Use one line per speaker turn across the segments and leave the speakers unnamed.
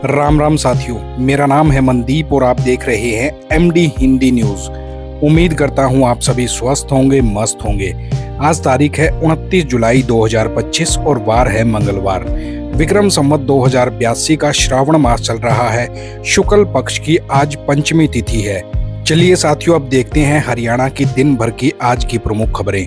राम राम साथियों, मेरा नाम है मनदीप और आप देख रहे हैं एमडी हिंदी न्यूज। उम्मीद करता हूं आप सभी स्वस्थ होंगे, मस्त होंगे। आज तारीख है 29 जुलाई 2025 और वार है मंगलवार। विक्रम संवत 2082 का श्रावण मास चल रहा है। शुक्ल पक्ष की आज पंचमी तिथि है। चलिए साथियों, अब देखते हैं हरियाणा की दिन भर की आज की प्रमुख खबरें।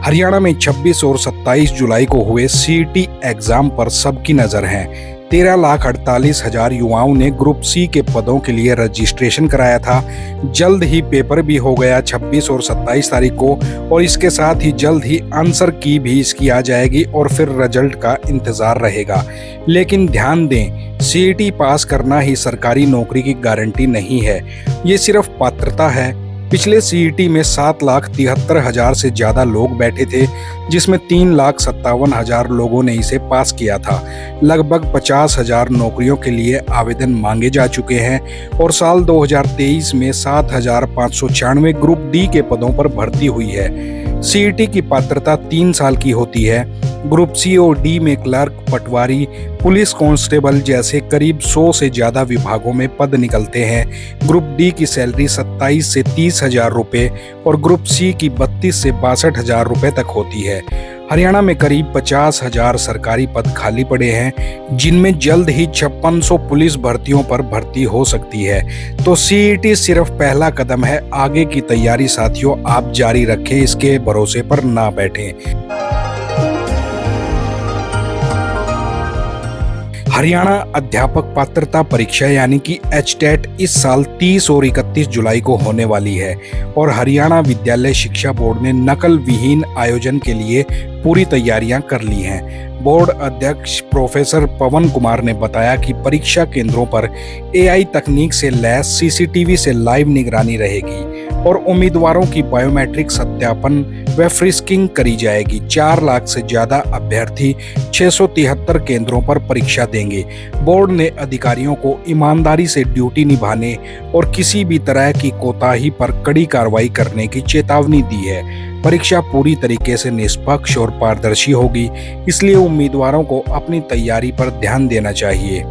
हरियाणा में 26 और 27 जुलाई को हुए सीईटी एग्जाम पर सबकी नजर है। 13,48,000 युवाओं ने ग्रुप सी के पदों के लिए रजिस्ट्रेशन कराया था। जल्द ही पेपर भी हो गया 26 और 27 तारीख को, और इसके साथ ही जल्द ही आंसर की भी इसकी आ जाएगी और फिर रिजल्ट का इंतजार रहेगा। लेकिन ध्यान दें, सीईटी पास करना ही सरकारी नौकरी की गारंटी नहीं है, ये सिर्फ पात्रता है। पिछले सीईटी में 7,73,000 से ज्यादा लोग बैठे थे, जिसमें 3,57,000 लोगों ने इसे पास किया था। लगभग 50,000 नौकरियों के लिए आवेदन मांगे जा चुके हैं और साल 2023 में 7,596 ग्रुप डी के पदों पर भर्ती हुई है। सीईटी की पात्रता 3 साल की होती है। ग्रुप सी और डी में क्लर्क, पटवारी, पुलिस कांस्टेबल जैसे करीब 100 से ज्यादा विभागों में पद निकलते हैं। ग्रुप डी की सैलरी 27 से 30,000 रुपए और ग्रुप सी की 32 से 62,000 रुपए तक होती है। हरियाणा में करीब 50,000 सरकारी पद खाली पड़े हैं, जिनमें जल्द ही 5600 पुलिस भर्तियों पर भर्ती हो सकती है। तो सीईटी सिर्फ पहला कदम है। आगे की तैयारी साथियों आप जारी रखें, इसके भरोसे पर ना बैठें। हरियाणा अध्यापक पात्रता परीक्षा यानी कि एचटेट इस साल 30 और 31 जुलाई को होने वाली है और हरियाणा विद्यालय शिक्षा बोर्ड ने नकल विहीन आयोजन के लिए पूरी तैयारियां कर ली हैं। बोर्ड अध्यक्ष प्रोफेसर पवन कुमार ने बताया कि परीक्षा केंद्रों पर एआई तकनीक से लैस सीसीटीवी से लाइव निगरानी रहेगी और उम्मीदवारों की बायोमेट्रिक सत्यापन व फ्रिस्किंग करी जाएगी। 4 लाख से ज्यादा अभ्यर्थी 673 केंद्रों पर परीक्षा देंगे। बोर्ड ने अधिकारियों को ईमानदारी से ड्यूटी निभाने और किसी भी तरह की कोताही पर कड़ी कार्रवाई करने की चेतावनी दी है। परीक्षा पूरी तरीके से निष्पक्ष और पारदर्शी होगी, इसलिए उम्मीदवारों को अपनी तैयारी पर ध्यान देना चाहिए।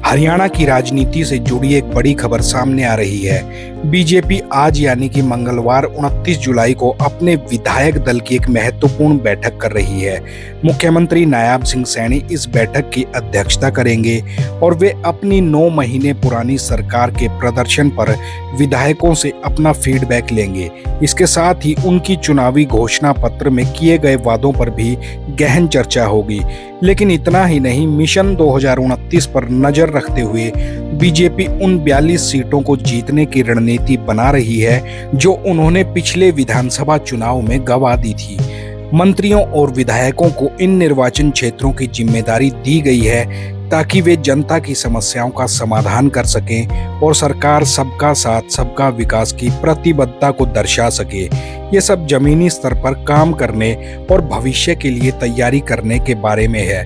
हरियाणा की राजनीति से जुड़ी एक बड़ी खबर सामने आ रही है। बीजेपी आज यानी कि मंगलवार 29 जुलाई को अपने विधायक दल की एक महत्वपूर्ण बैठक कर रही है। मुख्यमंत्री नायब सिंह सैनी इस बैठक की अध्यक्षता करेंगे और वे अपनी 9 महीने पुरानी सरकार के प्रदर्शन पर विधायकों से अपना फीडबैक लेंगे। इसके साथ ही उनकी चुनावी घोषणा पत्र में किए गए वादों पर भी गहन चर्चा होगी। लेकिन इतना ही नहीं, मिशन 2029 पर नजर रखते हुए बीजेपी उन 42 सीटों को जीतने की रणनीति बना रही है जो उन्होंने पिछले विधानसभा चुनाव में गंवा दी थी। मंत्रियों और विधायकों को इन निर्वाचन क्षेत्रों की जिम्मेदारी दी गई है ताकि वे जनता की समस्याओं का समाधान कर सकें और सरकार सबका साथ सबका विकास की प्रतिबद्धता को दर्शा सके। ये सब जमीनी स्तर पर काम करने और भविष्य के लिए तैयारी करने के बारे में है।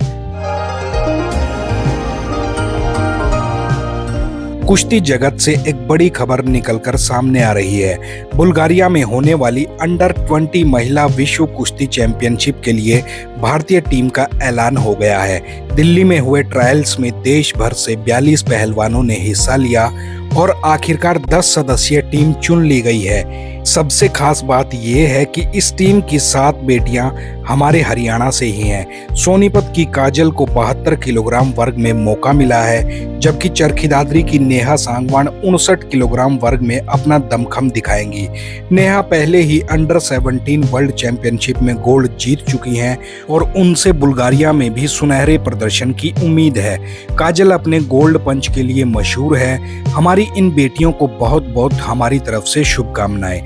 कुश्ती जगत से एक बड़ी खबर निकलकर सामने आ रही है। बुल्गारिया में होने वाली अंडर 20 महिला विश्व कुश्ती चैंपियनशिप के लिए भारतीय टीम का ऐलान हो गया है। दिल्ली में हुए ट्रायल्स में देश भर से 42 पहलवानों ने हिस्सा लिया और आखिरकार 10 सदस्यीय टीम चुन ली गई है। सबसे खास बात यह है कि इस टीम की 7 बेटियां हमारे हरियाणा से ही हैं। सोनीपत की काजल को 72 किलोग्राम वर्ग में मौका मिला है, जबकि चरखी दादरी की नेहा सांगवान 59 किलोग्राम वर्ग में अपना दमखम दिखाएंगी। नेहा पहले ही अंडर 17 वर्ल्ड चैंपियनशिप में गोल्ड जीत चुकी हैं और उनसे बुल्गारिया में भी सुनहरे प्रदर्शन की उम्मीद है। काजल अपने गोल्ड पंच के लिए मशहूर है। हमारी इन बेटियों को बहुत बहुत हमारी तरफ से शुभकामनाएं।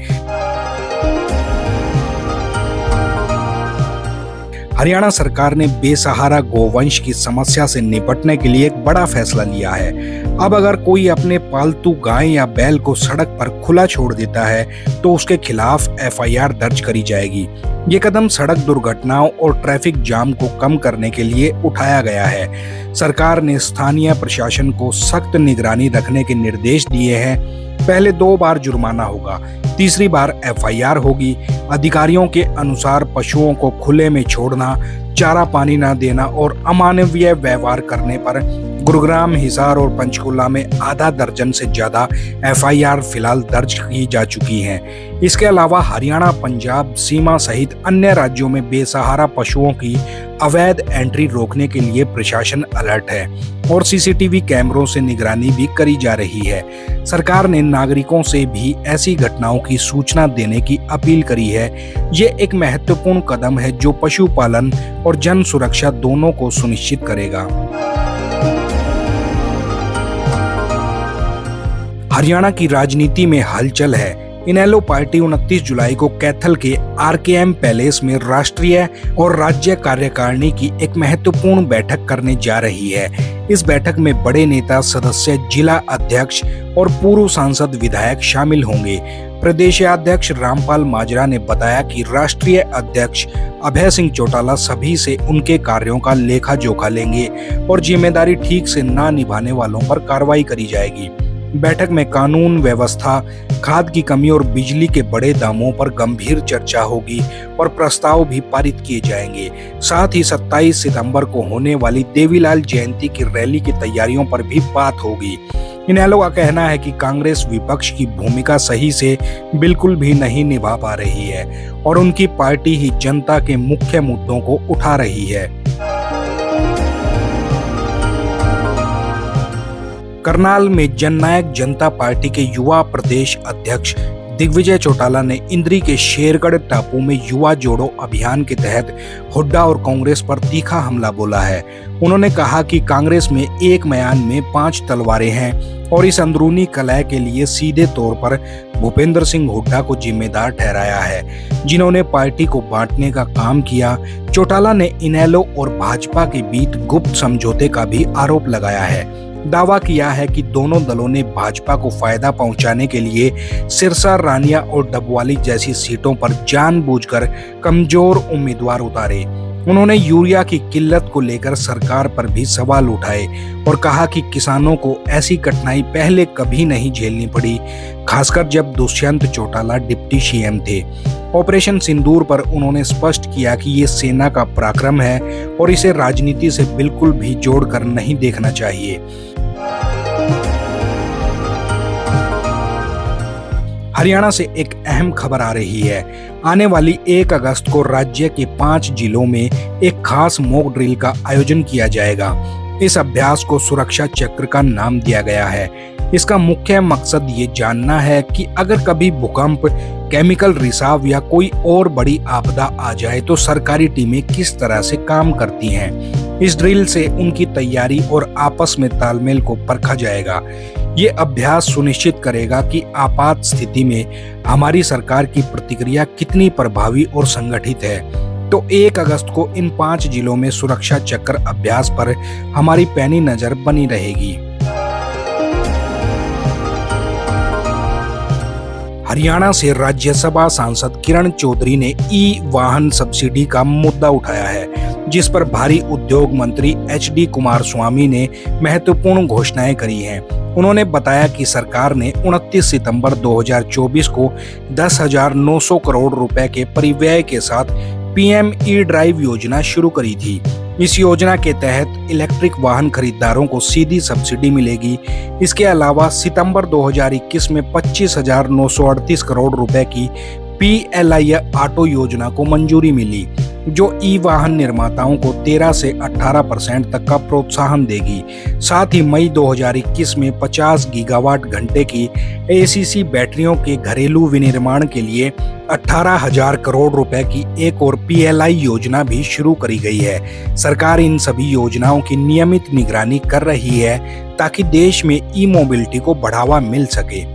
हरियाणा सरकार ने बेसहारा गोवंश की समस्या से निपटने के लिए एक बड़ा फैसला लिया है। अब अगर कोई अपने पालतू गाय या बैल को सड़क पर खुला छोड़ देता है तो उसके खिलाफ एफआईआर दर्ज करी जाएगी। ये कदम सड़क दुर्घटनाओं और ट्रैफिक जाम को कम करने के लिए उठाया गया है। सरकार ने स्थानीय प्रशासन को सख्त निगरानी रखने के निर्देश दिए हैं। पहले 2 बार जुर्माना होगा, तीसरी बार एफआईआर होगी। अधिकारियों के अनुसार पशुओं को खुले में छोड़ना, चारा पानी न देना और अमानवीय व्यवहार करने पर गुरुग्राम, हिसार और पंचकुला में आधा दर्जन से ज्यादा एफआईआर फिलहाल दर्ज की जा चुकी हैं। इसके अलावा हरियाणा, पंजाब सीमा सहित अन्य राज्यों में बेसहारा पशुओं की अवैध एंट्री रोकने के लिए प्रशासन अलर्ट है और सीसीटीवी कैमरों से निगरानी भी करी जा रही है। सरकार ने नागरिकों से भी ऐसी घटनाओं की सूचना देने की अपील करी है। ये एक महत्वपूर्ण कदम है जो पशुपालन और जन सुरक्षा दोनों को सुनिश्चित करेगा। हरियाणा की राजनीति में हलचल है। इनेलो पार्टी 29 जुलाई को कैथल के आरकेएम पैलेस में राष्ट्रीय और राज्य कार्यकारिणी की एक महत्वपूर्ण बैठक करने जा रही है। इस बैठक में बड़े नेता, सदस्य, जिला अध्यक्ष और पूर्व सांसद, विधायक शामिल होंगे। प्रदेशाध्यक्ष रामपाल माजरा ने बताया कि राष्ट्रीय अध्यक्ष अभय सिंह चौटाला सभी से उनके कार्यों का लेखा जोखा लेंगे और जिम्मेदारी ठीक से न निभाने वालों पर कार्रवाई करी जाएगी। बैठक में कानून व्यवस्था, खाद की कमी और बिजली के बढ़े दामों पर गंभीर चर्चा होगी और प्रस्ताव भी पारित किए जाएंगे। साथ ही 27 सितंबर को होने वाली देवीलाल जयंती की रैली की तैयारियों पर भी बात होगी। इनेलो का कहना है कि कांग्रेस विपक्ष की भूमिका सही से बिल्कुल भी नहीं निभा पा रही है और उनकी पार्टी ही जनता के मुख्य मुद्दों को उठा रही है। करनाल में जननायक जनता पार्टी के युवा प्रदेश अध्यक्ष दिग्विजय चौटाला ने इंद्री के शेरगढ़ टापू में युवा जोड़ो अभियान के तहत हुड्डा और कांग्रेस पर तीखा हमला बोला है। उन्होंने कहा कि कांग्रेस में एक म्यान में 5 तलवारें हैं और इस अंदरूनी कलह के लिए सीधे तौर पर भूपेंद्र सिंह हुड्डा को जिम्मेदार ठहराया है, जिन्होंने पार्टी को बांटने का काम किया। चौटाला ने इनेलो और भाजपा के बीच गुप्त समझौते का भी आरोप लगाया है। दावा किया है कि दोनों दलों ने भाजपा को फायदा पहुंचाने के लिए सिरसा, रानिया और डबवाली जैसी सीटों पर जानबूझकर कमजोर उम्मीदवार उतारे। उन्होंने यूरिया की किल्लत को लेकर सरकार पर भी सवाल उठाए और कहा कि किसानों को ऐसी कठिनाई पहले कभी नहीं झेलनी पड़ी, खासकर जब दुष्यंत चौटाला डिप्टी सीएम थे। ऑपरेशन सिंदूर पर उन्होंने स्पष्ट किया कि ये सेना का पराक्रम है और इसे राजनीति से बिल्कुल भी जोड़कर नहीं देखना चाहिए। हरियाणा से एक अहम खबर आ रही है। आने वाली 1 अगस्त को राज्य के 5 जिलों में एक खास मॉक ड्रिल का आयोजन किया जाएगा। इस अभ्यास को सुरक्षा चक्र का नाम दिया गया है। इसका मुख्य मकसद ये जानना है कि अगर कभी भूकंप, केमिकल रिसाव या कोई और बड़ी आपदा आ जाए तो सरकारी टीमें किस तरह से काम करती हैं। इस ड्रिल से उनकी तैयारी और आपस में तालमेल को परखा जाएगा। ये अभ्यास सुनिश्चित करेगा कि आपात स्थिति में हमारी सरकार की प्रतिक्रिया कितनी प्रभावी और संगठित है। तो 1 अगस्त को इन 5 जिलों में सुरक्षा चक्र अभ्यास पर हमारी पैनी नजर बनी रहेगी। हरियाणा से राज्यसभा सांसद किरण चौधरी ने ई-वाहन सब्सिडी का मुद्दा उठाया है, जिस पर भारी उद्योग मंत्री HD कुमारस्वामी ने महत्वपूर्ण घोषणाएं करी हैं। उन्होंने बताया कि सरकार ने 29 सितंबर 2024 को 10,900 करोड़ रुपए के परिव्यय के साथ PM ई-ड्राइव योजना शुरू करी थी। इस योजना के तहत इलेक्ट्रिक वाहन खरीदारों को सीधी सब्सिडी मिलेगी। इसके अलावा सितंबर 2021 में 25,938 करोड़ रुपए की PLI ऑटो योजना को मंजूरी मिली, जो ई-वाहन निर्माताओं को 13 से 18% तक का प्रोत्साहन देगी। साथ ही मई 2021 में 50 गीगावाट घंटे की ACC बैटरियों के घरेलू विनिर्माण के लिए 18,000 करोड़ रुपए की एक और PLI योजना भी शुरू करी गई है। सरकार इन सभी योजनाओं की नियमित निगरानी कर रही है ताकि देश में ई-मोबिलिटी को बढ़ावा मिल सके।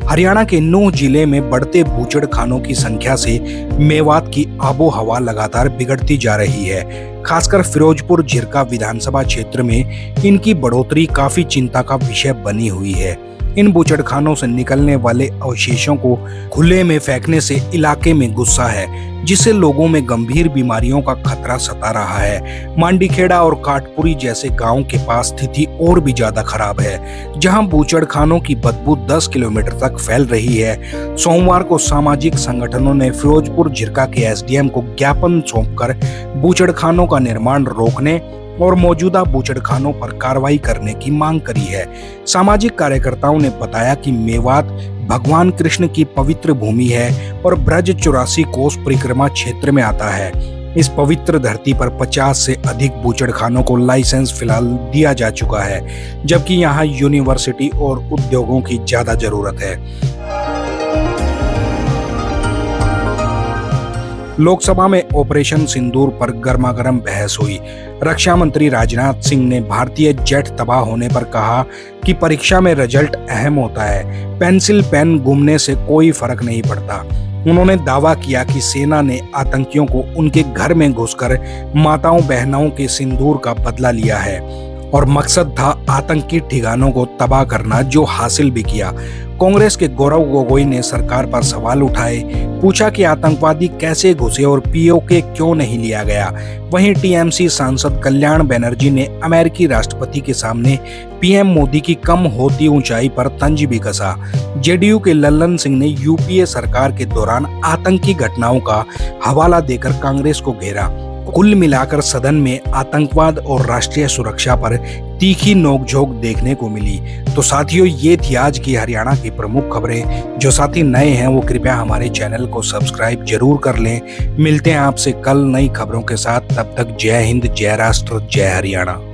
हरियाणा के 9 जिले में बढ़ते बूचड़खानों की संख्या से मेवात की आबो हवा लगातार बिगड़ती जा रही है। खासकर फिरोजपुर झिरका विधानसभा क्षेत्र में इनकी बढ़ोतरी काफी चिंता का विषय बनी हुई है। इन बूचड़खानों से निकलने वाले अवशेषों को खुले में फेंकने से इलाके में गुस्सा है, जिससे लोगों में गंभीर बीमारियों का खतरा सता रहा है। मांडीखेड़ा और काटपुरी जैसे गांव के पास स्थिति और भी ज्यादा खराब है, जहां बूचड़खानों की बदबू 10 किलोमीटर तक फैल रही है। सोमवार को सामाजिक संगठनों ने फिरोजपुर झिरका के एसडीएम को ज्ञापन सौंपकर बूचड़खानों का निर्माण रोकने और मौजूदा बूचड़खानों पर कार्रवाई करने की मांग करी है। सामाजिक कार्यकर्ताओं ने बताया कि मेवात भगवान कृष्ण की पवित्र भूमि है और ब्रज 84 कोस परिक्रमा क्षेत्र में आता है। इस पवित्र धरती पर 50 से अधिक बूचड़खानों को लाइसेंस फिलहाल दिया जा चुका है, जबकि यहाँ यूनिवर्सिटी और उद्योगों की ज्यादा जरूरत है। लोकसभा में ऑपरेशन सिंदूर पर गर्मागर्म बहस हुई। रक्षा मंत्री राजनाथ सिंह ने भारतीय जेट तबाह होने पर कहा कि परीक्षा में रिजल्ट अहम होता है, पेंसिल पेन गुमने से कोई फर्क नहीं पड़ता। उन्होंने दावा किया कि सेना ने आतंकियों को उनके घर में घुसकर माताओं बहनों के सिंदूर का बदला लिया है और मकसद था आतंकी ठिकानों को तबाह करना, जो हासिल भी किया। कांग्रेस के गौरव गोगोई ने सरकार पर सवाल उठाए, पूछा कि आतंकवादी कैसे घुसे और पीओके क्यों नहीं लिया गया। वहीं टीएमसी सांसद कल्याण बनर्जी ने अमेरिकी राष्ट्रपति के सामने पीएम मोदी की कम होती ऊंचाई पर तंज भी कसा। जेडीयू के लल्लन सिंह ने यूपीए सरकार के दौरान आतंकी घटनाओं का हवाला देकर कांग्रेस को घेरा। कुल मिलाकर सदन में आतंकवाद और राष्ट्रीय सुरक्षा पर तीखी नोकझोंक देखने को मिली। तो साथियों, ये थी आज की हरियाणा की प्रमुख खबरें। जो साथी नए हैं वो कृपया हमारे चैनल को सब्सक्राइब जरूर कर लें। मिलते हैं आपसे कल नई खबरों के साथ। तब तक जय हिंद, जय राष्ट्र, जय हरियाणा।